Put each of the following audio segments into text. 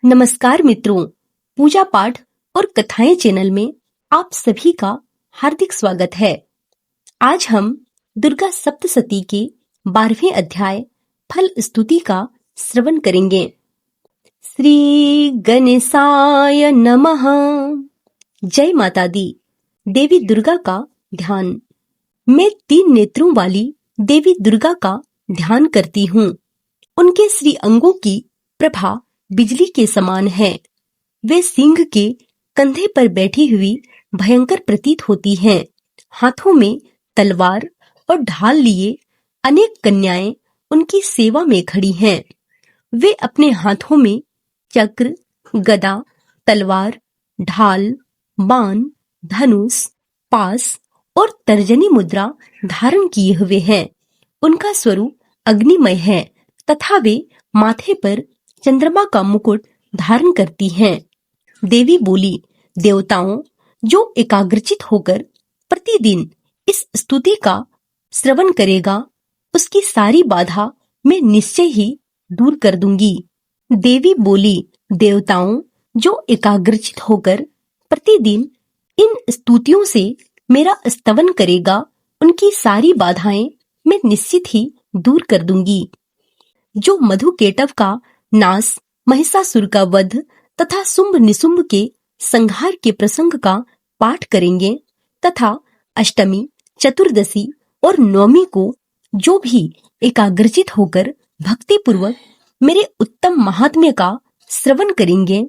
नमस्कार मित्रों, पूजा पाठ और कथाएं चैनल में आप सभी का हार्दिक स्वागत है। आज हम दुर्गा सप्तशती के 12वें अध्याय फल स्तुति का श्रवण करेंगे। श्री गणेशाय नमः। जय माता दी। देवी दुर्गा का ध्यान। मैं 3 नेत्रों वाली देवी दुर्गा का ध्यान करती हूँ। उनके श्री अंगों की प्रभा बिजली के समान है। वे सिंह के कंधे पर बैठी हुई भयंकर प्रतीत होती हैं। हाथों में तलवार और ढाल लिए अनेक कन्याएं उनकी सेवा में खड़ी हैं। वे अपने हाथों में चक्र, गदा, तलवार, ढाल, बाण, धनुष, पास और तर्जनी मुद्रा धारण किए हुए हैं। उनका स्वरूप अग्निमय है तथा वे माथे पर चंद्रमा का मुकुट धारण करती हैं। देवी बोली, देवताओं, जो एकाग्रचित होकर प्रतिदिन इस स्तुति का श्रवण करेगा, उसकी सारी बाधा मैं निश्चय ही दूर कर दूंगी। देवी बोली, देवताओं, जो एकाग्रचित होकर प्रतिदिन इन स्तुतियों से मेरा स्तवन करेगा, उनकी सारी बाधाएं मैं निश्चित ही दूर कर दूंगी। जो मधुकेटव का नाश, महिषासुर का वध तथा शुंभ निशुंभ के संहार के प्रसंग का पाठ करेंगे तथा अष्टमी, चतुर्दशी और नवमी को जो भी एकाग्रचित होकर भक्ति पूर्वक मेरे उत्तम महात्म्य का श्रवण करेंगे,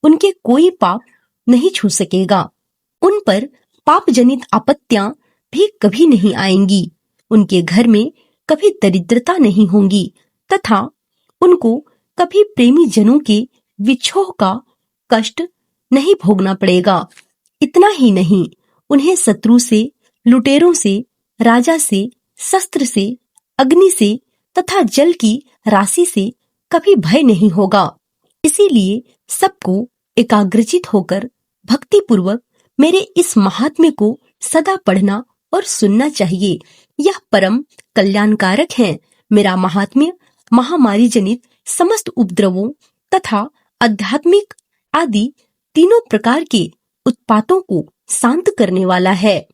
उनके कोई पाप नहीं छू सकेगा। उन पर पाप जनित आपत्तियां भी कभी नहीं आएंगी। उनके घर में कभी दरिद्रता नहीं होगी तथा उनको कभी प्रेमी जनों के विछोह का कष्ट नहीं भोगना पड़ेगा। इतना ही नहीं, उन्हें शत्रु से, लुटेरों से, राजा से, शस्त्र से, अग्नि से तथा जल की राशि से कभी भय नहीं होगा। इसीलिए सबको एकाग्रचित होकर भक्ति पूर्वक मेरे इस महात्म्य को सदा पढ़ना और सुनना चाहिए। यह परम कल्याणकारक है। मेरा महात्म्य महामारी जनित समस्त उपद्रवों तथा आध्यात्मिक आदि तीनों प्रकार के उत्पातों को शांत करने वाला है।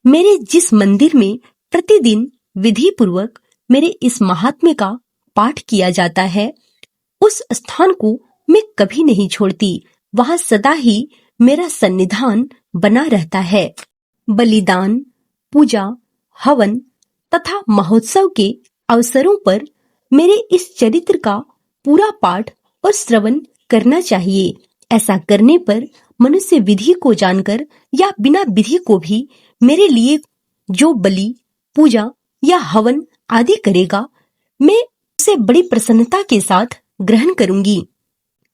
मेरे जिस मंदिर में प्रतिदिन विधि पूर्वक मेरे इस महात्म्य का पाठ किया जाता है, उस स्थान को मैं कभी नहीं छोड़ती। वहाँ सदा ही मेरा सन्निधान बना रहता है। बलिदान, पूजा, हवन तथा महोत्सव के अवसरों पर मेरे इस चरित्र का पूरा पाठ और श्रवण करना चाहिए। ऐसा करने पर मनुष्य विधि को जानकर या बिना विधि को भी मेरे लिए जो बलि, पूजा या हवन आदि करेगा, मैं उसे बड़ी प्रसन्नता के साथ ग्रहण करूंगी।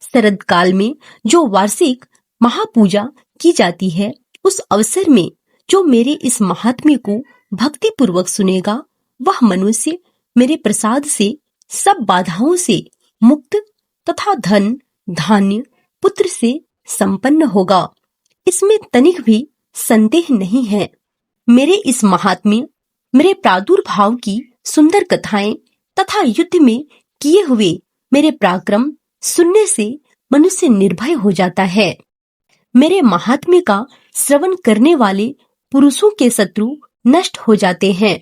शरद काल में जो वार्षिक महापूजा की जाती है, उस अवसर में जो मेरे इस महात्म्य को भक्ति पूर्वक सुनेगा, वह मनुष्य मेरे प्रसाद से सब बाधाओं से मुक्त तथा धन, धान्य, पुत्र से संपन्न होगा। इसमें तनिक भी संदेह नहीं है। मेरे इस महात्म्य, मेरे प्रादुर्भाव की सुंदर कथाएं तथा युद्ध में किए हुए मेरे पराक्रम सुनने से मनुष्य निर्भय हो जाता है। मेरे महात्म्य का श्रवण करने वाले पुरुषों के शत्रु नष्ट हो जाते हैं।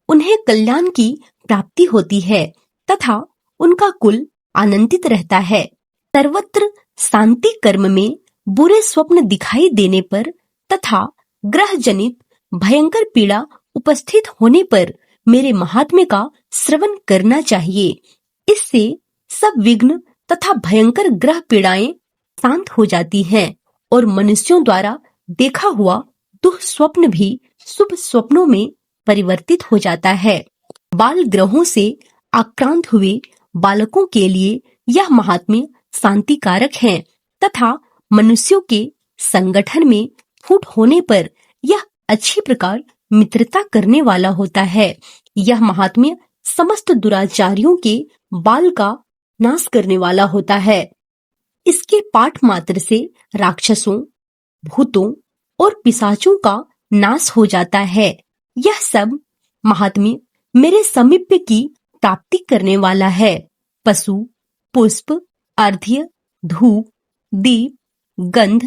उन्हें कल्याण की प्राप्ति होती है तथा उनका कुल आनंदित रहता है। सर्वत्र शांति कर्म में बुरे स्वप्न दिखाई देने पर तथा ग्रह जनित भयंकर पीड़ा उपस्थित होने पर मेरे महात्म्य का श्रवण करना चाहिए। इससे सब विघ्न तथा भयंकर ग्रह पीड़ाएं शांत हो जाती हैं और मनुष्यों द्वारा देखा हुआ दुःस्वप्न भी शुभ स्वप्नों में परिवर्तित हो जाता है। बाल ग्रहों से आक्रांत हुए बालकों के लिए यह महात्म्य शांतिकारक है तथा मनुष्यों के संगठन में फूट होने पर यह अच्छी प्रकार मित्रता करने वाला होता है। यह महात्म्य समस्त दुराचारियों के बाल का नाश करने वाला होता है। इसके पाठ मात्र से राक्षसों, भूतों और पिशाचों का नाश हो जाता है। यह सब महात्म्य मेरे समीप्य की प्राप्ति करने वाला है। पशु, पुष्प, अर्घ्य धूप, दीप, गंध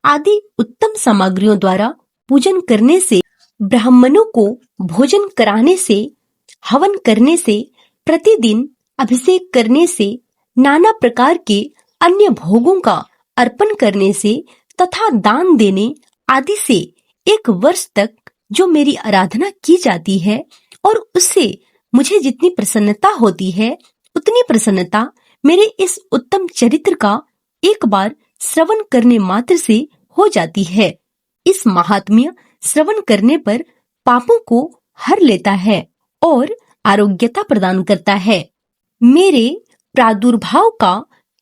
आदि उत्तम सामग्रियों द्वारा पूजन करने से, ब्राह्मणों को भोजन कराने से, हवन करने से, प्रतिदिन अभिषेक करने से, नाना प्रकार के अन्य भोगों का अर्पण करने से तथा दान देने आदि से 1 वर्ष तक जो मेरी आराधना की जाती है और उससे मुझे जितनी प्रसन्नता होती है, उतनी प्रसन्नता मेरे इस उत्तम चरित्र का एक बार श्रवण करने मात्र से हो जाती है। इस महात्म्य श्रवण करने पर पापों को हर लेता है और आरोग्यता प्रदान करता है। मेरे प्रादुर्भाव का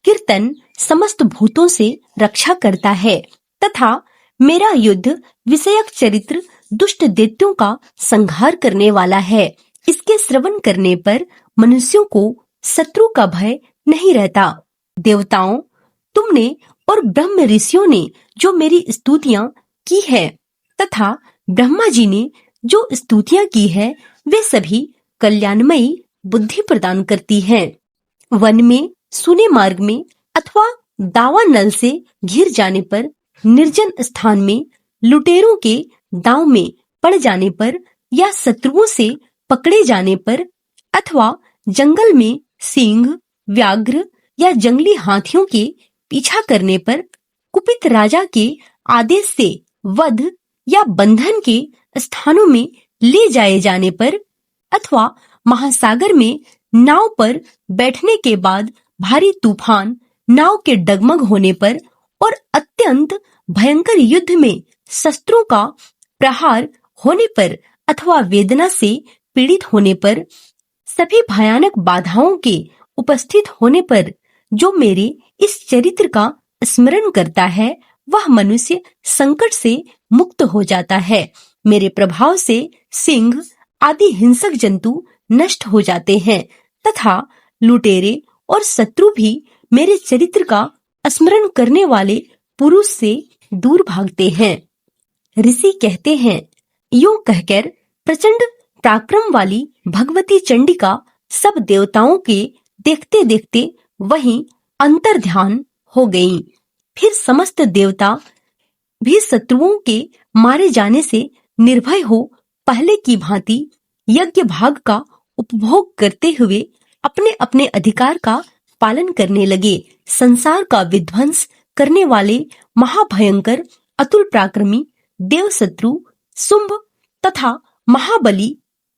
कीर्तन समस्त भूतों से रक्षा करता है तथा मेरा युद्ध विषयक चरित्र दुष्ट दैत्यों का संहार करने वाला है। इसके श्रवण करने पर मनुष्यों को शत्रु का भय नहीं रहता। देवताओं, तुमने और ब्रह्म ऋषियों ने जो मेरी स्तुतियां की है तथा ब्रह्मा जी ने जो स्तुतियां की है, वे सभी कल्याणमयी बुद्धि प्रदान करती हैं। वन में, सूने मार्ग में अथवा दावानल से घिर जाने पर, निर्जन स्थान में, लुटेरों के दांव में पड़ जाने पर या शत्रुओं से पकड़े जाने पर अथवा जंगल में सिंह, व्याघ्र या जंगली हाथियों के पीछा करने पर, कुपित राजा के आदेश से वध या बंधन के स्थानों में ले जाए जाने पर अथवा महासागर में नाव पर बैठने के बाद भारी तूफान, नाव के डगमग होने पर और अत्यंत भयंकर युद्ध में शस्त्रों का प्रहार होने पर अथवा वेदना से पीड़ित होने पर, सभी भयानक बाधाओं के उपस्थित होने पर जो मेरे इस चरित्र का स्मरण करता है, वह मनुष्य संकट से मुक्त हो जाता है। मेरे प्रभाव से सिंह आदि हिंसक जंतु नष्ट हो जाते हैं तथा लुटेरे और शत्रु भी मेरे चरित्र का स्मरण करने वाले पुरुष से दूर भागते हैं। ऋषि कहते हैं, यूं कहकर प्रचंड पराक्रम वाली भगवती चंडिका सब देवताओं के देखते देखते वहीं अंतर्ध्यान हो गईं। फिर समस्त देवता भी शत्रुओं के मारे जाने से निर्भय हो पहले की भांति यज्ञ भाग का उपभोग करते हुए अपने अपने अधिकार का पालन करने लगे। संसार का विध्वंस करने वाले महाभयंकर अतुल पराक्रमी देव शत्रु शुंभ तथा महाबली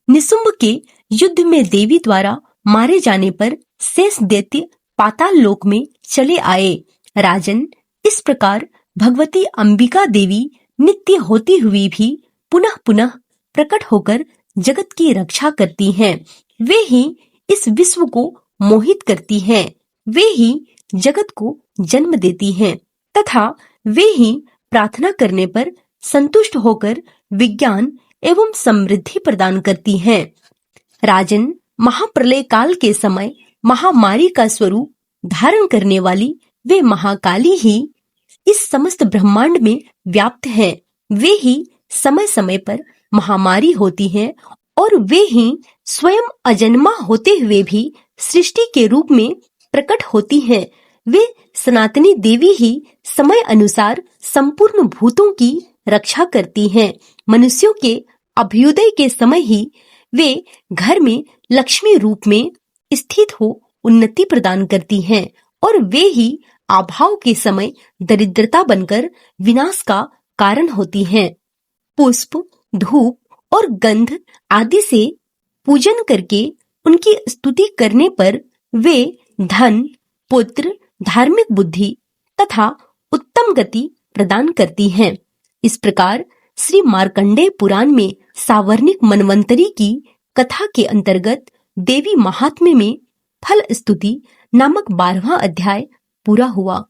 निशुंभ के युद्ध में देवी द्वारा मारे जाने पर शेष दैत्य पाताल लोक में चले आए। राजन, इस प्रकार भगवती अंबिका देवी नित्य होती हुई भी पुनः पुनः प्रकट होकर जगत की रक्षा करती हैं। वे ही इस विश्व को मोहित करती हैं। वे ही जगत को जन्म देती हैं तथा वे ही प्रार्थना करने पर संतुष्ट होकर विज्ञान एवं समृद्धि प्रदान करती हैं। राजन, महाप्रलय काल के समय महामारी का स्वरूप धारण करने वाली वे महाकाली ही इस समस्त ब्रह्मांड में व्याप्त हैं। वे ही समय समय पर महामारी होती हैं और वे ही स्वयं अजन्मा होते हुए भी सृष्टि के रूप में प्रकट होती हैं। वे सनातनी देवी ही समय अनुसार संपूर्ण भूतों की रक्षा करती हैं। मनुष्यों के अभ्युदय के समय ही वे घर में लक्ष्मी रूप में स्थित हो उन्नति प्रदान करती हैं और वे ही अभाव के समय दरिद्रता बनकर विनाश का कारण होती हैं। पुष्प, धूप और गंध आदि से पूजन करके उनकी स्तुति करने पर वे धन, पुत्र, धार्मिक बुद्धि तथा उत्तम गति प्रदान करती हैं। इस प्रकार श्री मार्कंडेय पुराण में सावर्णिक मनवंतरी की कथा के अंतर्गत देवी महात्म्य में फल स्तुति नामक 12वां अध्याय पूरा हुआ।